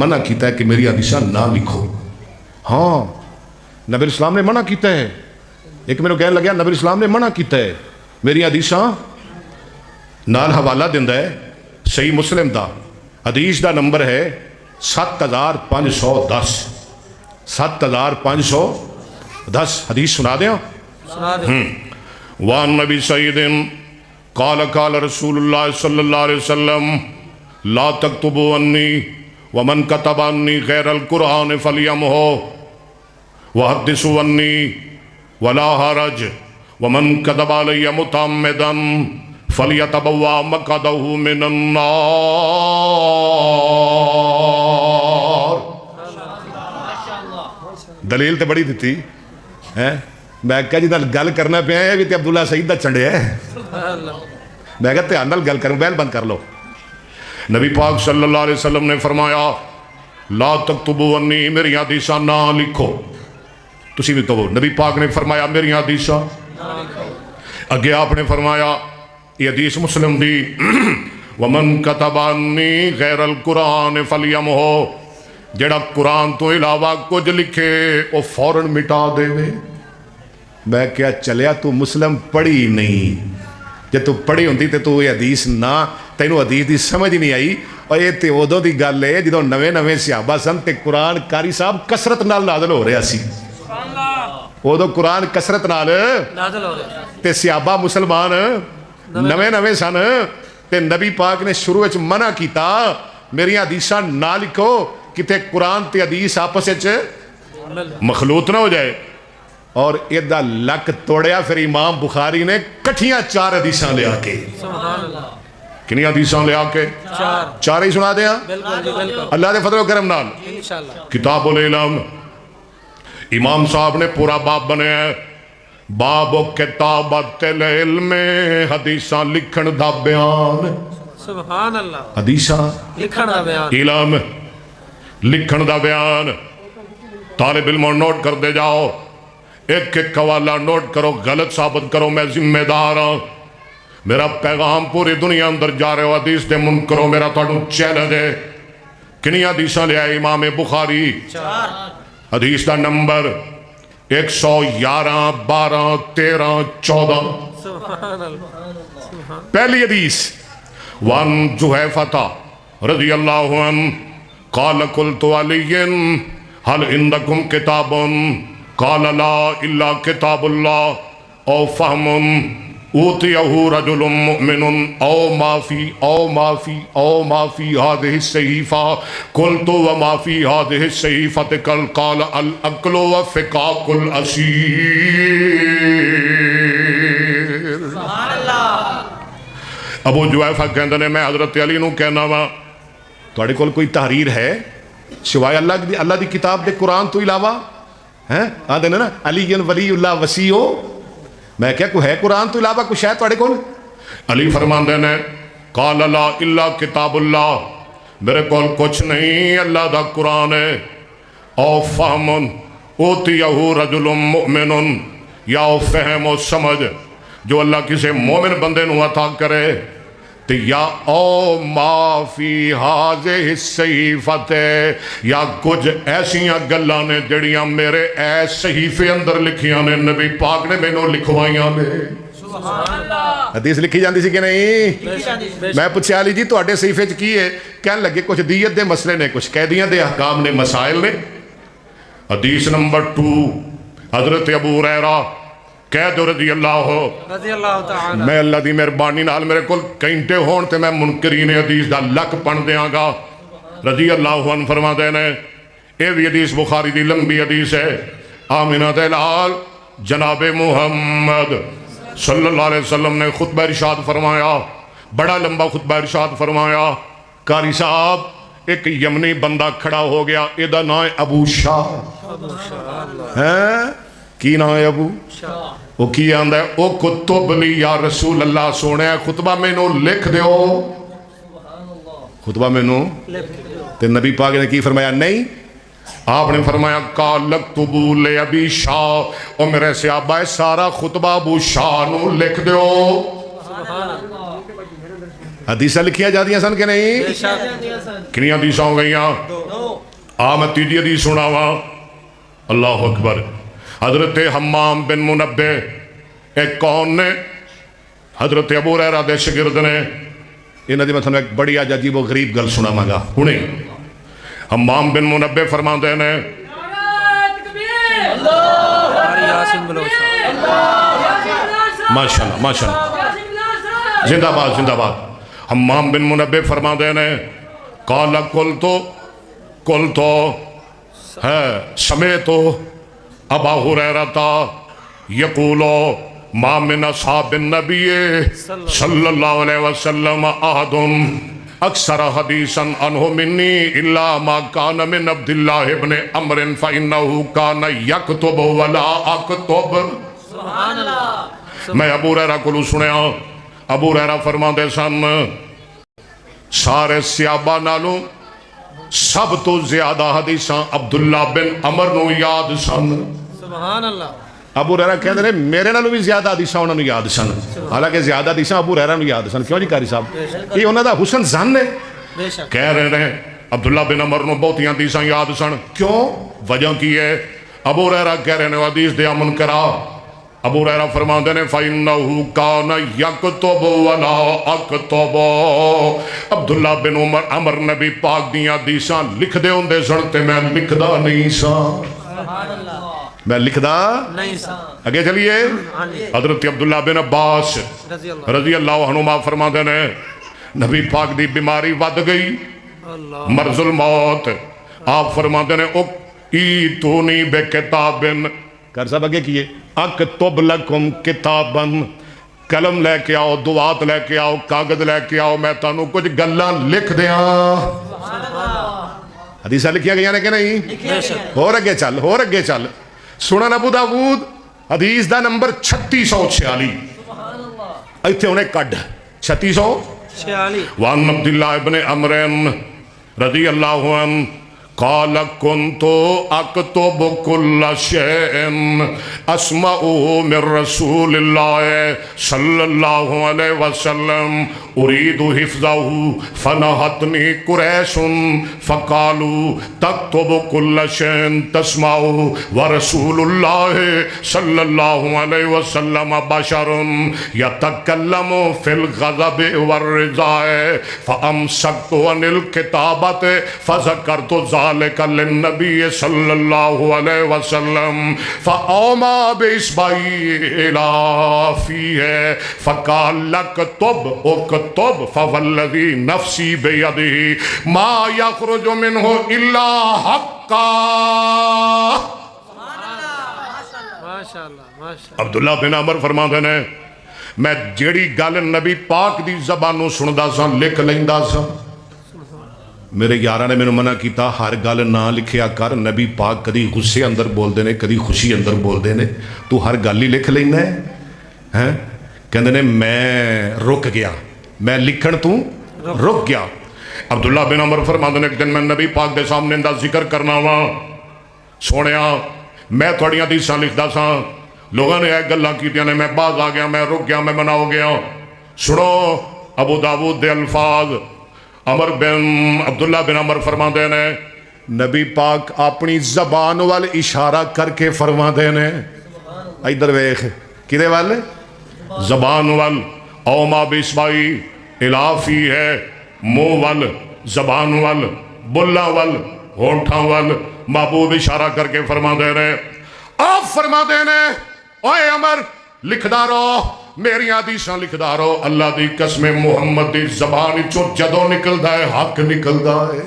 منع کیتا ہے کہ میری حدیثاں نہ لکھو. ہاں نبی اسلام نے منع کیتا ہے. ایک میرے کہنے لگیا نبی اسلام نے منع کیتا ہے میری حدیثاں نال حوالہ دیندا ہے صحیح مسلم دا. حدیث دا نمبر ہے 7510. 7510 حدیث سنا دیں. وان نبی سعید قال قال رسول اللہ صلی اللہ علیہ وسلم لا تکتبوا انی ومن کتب انی غیر القرآن فلیمہو وحدثوا انی ولا حرج ومن کتب علی متعمدا فلیتبوا مقعدہ من النار. دلیل تے بڑی دیتی ہے. میں کہا جی نال گل کرنا پیا ہے بھی تے عبداللہ سعید دا چنڈے ہے. میں کہا دھیان نال گل کروں بیل بند کر لو. نبی پاک صلی اللہ علیہ وسلم نے فرمایا لا تکتبوا انی میری حدیثاں نہ لکھو. تسی بھی کہو نبی پاک نے فرمایا میری حدیثاں. اگے آپ نے فرمایا یہ حدیث مسلم دی ومن کتب انی غیر القرآن فلیمہو جڑا قرآن تو علاوہ کچھ لکھے وہ فوراً مٹا دے وے. میں کیا چلیا تو مسلم پڑھی نہیں. جب تو پڑھی ہوندی تے تو یہ حدیث نہ تینوں حدیث دی سمجھ نہیں آئی. اور یہ تے ادو دی گل ہے جدوں نویں نویں صحابہ سن تے قرآن قاری صاحب کثرت نال نازل ہو رہا سی. ادو قرآن کثرت نال نازل ہو رہا تے صحابہ مسلمان نویں نویں سن تے نبی پاک نے شروع وچ منع کیتا میری حدیثاں نہ لکھو کتے قرآن تے حدیث آپس وچ مخلوط نہ ہو جائے. اور ادھا لک توڑیا. پھر امام بخاری نے کٹھیاں 4 حدیثاں لے آکے کنی حدیثاں لے آکے 4 ہی سنا دیا. اللہ دے فضل و کرم نال کتاب العلم امام صاحب نے پورا باب بنے ہیں. باب کتابت العلم حدیثاں لکھن دا بیان. سبحان اللہ. حدیثاں لکھن دا بیان. علم لکھن دا بیان. طالب علم نوٹ کر دے جاؤ. ایک ایک حوالہ نوٹ کرو. غلط ثابت کرو میں ذمہ دار ہوں. میرا پیغام پوری دنیا اندر جا رہے ہو حدیث دے منکرو میرا تھوڑا چیلنج ہے. کنی حدیثاں لے آئے امام بخاری. حدیث دا نمبر 111 12 13 14. پہلی حدیث وان جحیفہ رضی اللہ عنہ قال قلت علی هل عندکم کتاب قال لا الا کتاب اللہ او فہم اوتیہ رجل مؤمن او ما فی هذه الصحیفہ قلت وما فی هذه الصحیفہ قال الاکل وفقاق الاسیر. ابو جویفہ کہندے نے میں حضرت علی نو کہنا وا تواڈے کول کوئی تحریر ہے سوائے اللہ دی کتاب دے قرآن تو علاوہ ہیں آدھے نا علی ولی اللہ وسیع ہو. میں کیا کوئی ہے قرآن تو علاوہ کچھ ہے تواڈے کول. علی فرماندے نے قال لا الا کتاب اللہ میرے کول کچھ نہیں اللہ دا قرآن ہے. او فہم اوتیہ رجل مؤمن یا او فہم و سمجھ جو اللہ کسی مومن بندے نو عطا کرے. یا او ما فی ہذہ الصحیفہ یا کچھ ایسیاں گلاں نے جڑیاں میرے ایس صحیفے اندر لکھیاں نے نبی پاک نے مینوں لکھوائیاں نے. حدیث لکھی جاندی سی کہ نہیں. میں پوچھا علی جی تواڈے صحیفے چ کی ہے کہنے لگے کچھ دیت دے مسئلے نے کچھ قیدیاں دے احکام نے مسائل نے. حدیث نمبر 2 حضرت ابو ہریرہ قید رضی اللہ تعالی. میں اللہ دی مہربانی نال میرے کول گھنٹے ہون تے میں منکرین حدیث دا لک پڑھ دیاں گا. رضی اللہ عنہ فرما دے نے اے بھی حدیث بخاری دی لمبی حدیث ہے. آمنہ دے لال جناب محمد صلی اللہ علیہ وسلم نے خطبہ ارشاد فرمایا. بڑا لمبا خطبہ ارشاد فرمایا. قاری صاحب ایک یمنی بندہ کھڑا ہو گیا. ایدہ نام ابو شاہ ہے. کی نام ہے ابو شاہ. وہ کی آندہ ہے او کتب لی یا رسول اللہ سونے خطبہ میں نو لکھ دیو. خطبہ میں نو تے نبی پاک نے کی فرمایا نہیں. آپ نے فرمایا قال لکتبو لے ابی شاہ او میرے صحابہ سارا خطبہ ابو شاہ نو لکھ دیو. حدیثہ لکھیا جا دیا سن کہ نہیں. کنی حدیثہ ہو گئیاں میں تیجی حدیث سناوا. اللہ اکبر. حضرت حمام بن منبہ ایک کون نے؟ حضرت ابو ہریرہ دے شاگرد نے. انہاں دی میں تھانوں ایک بڑی عجیب و غریب گل سناواں گا ہنے. حمام بن منبہ فرماندے نے یاسین بلوچ ماشاءاللہ ماشاءاللہ زندہ باد زندہ باد. حمام بن منبہ فرماندے نے قال قلت ہے سمیت ابا ہریرہ یقول ما من اصحاب النبی صلی اللہ علیہ وسلم احد اکثر حدیثا عنہ منی الا ما کان من عبداللہ ابن عمر فإنہ کان یکتب ولا اکتب. سبحان اللہ. میں ابو ہریرہ کو سنیا. ابو ہریرہ فرماندے سن سارے صحابہ نالوں سب تو زیادہ حدیثاں عبداللہ بن عمر نو یاد سن. سبحان اللہ. ابو ہریرہ کہندے نے میرے نالوں بھی زیادہ حدیثاں انہاں نو یاد سن. حالانکہ زیادہ حدیثاں ابو ہریرہ نو یاد سن. کیوں جی قاری صاحب؟ یہ انہاں دا حسن ظن ہے. بے شک. کہہ رہے ہیں عبداللہ بن عمر نو بہت حدیثاں یاد سن. کیوں؟ وجہ کی ہے؟ ابو ہریرہ کہہ رہے ہیں حدیث دے امن کرا. ابو ہریرہ فرماندے نے فَإِنَّهُ كَانَ يَكْتُبُ وَلَا أَكْتُبُ. عبداللہ بن عمر نبی پاک دیاں حدیثاں لکھ دے ہوندے سن تے میں لکھدا نہیں سا. میں لکھدا نہیں سا. اگے چلیے. حضرت عبداللہ بن عباس رضی اللہ عنہما فرماندے نے نبی پاک دی بیماری ود گئی اللہ. مرض الموت. آپ فرماندے نے ایتونی بے کتابن. کر صاحب اگے کیے اکتب لکم کتابن. قلم لے کے آؤ, دعات لے کے آؤ, کاغذ لے کے آؤ, میں تانوں کچھ گلاں لکھ دیاں. حدیثہ لکھیا گیا نے کہ نہیں؟ اور اگے چل اور اگے چل. سنن ابو داؤد حدیث دا نمبر 3646. ایتھے انہیں کڈ 3646. وان عبداللہ ابن عمر رضی اللہ عنہ قال كنت اكتب كل شيء اسمعه من رسول الله صلى الله عليه وسلم اريد حفظه فنهتني قريش فقالوا تكتب كل شيء تسمعه ورسول الله صلى الله عليه وسلم بشر يتكلم في الغضب والرضا فامسكت عن الكتابة فذكرت ذلك للنبي صلى الله عليه وسلم فأومى بإصبعه إلى فيه فقال اكتب اكتب فوالذي نفسي بيده ما يخرج منه إلا حقا. عبداللہ بن عمر فرماندے نے میں جیڑی گل نبی پاک دی زبانوں سندا سا لکھ لیندا سا. میرے یاراں نے مینوں منع کیتا ہر گل نہ لکھیا کر. نبی پاک کدی غصے اندر بول دے نے کدی خوشی اندر بول دے نے, تو ہر گل ہی لکھ لینا ہے. کہندے نے میں رک گیا, میں لکھن تو رک گیا. عبداللہ بن عمر فرماندے نے ایک دن میں نبی پاک دے سامنے دا ذکر کرنا وا. سونیا میں تھوڑیاں حدیثاں لکھدا سا, لوگاں نے ایک گلاں کیتیاں نے, میں باز آ گیا, میں رک گیا, میں منع ہو گیا. سنو ابو داؤد دے الفاظ. عبداللہ بن عمر فرماندے نے نبی پاک اپنی زبان وال اشارہ کر کے فرماندے نے ادھر ویکھ کدے وال زبان وال. اوما بسمائی الافی ہے منہ وال زبان وال بلا وال ہونٹاں وال. محبوب اشارہ کر کے فرماندے نے آپ فرماندے نے اوے عمر لکھدا رہو, میری حدیثاں لکھدا رہو. اللہ دی قسم محمد دی زبان چوں جدوں نکلدا ہے حق نکلدا ہے.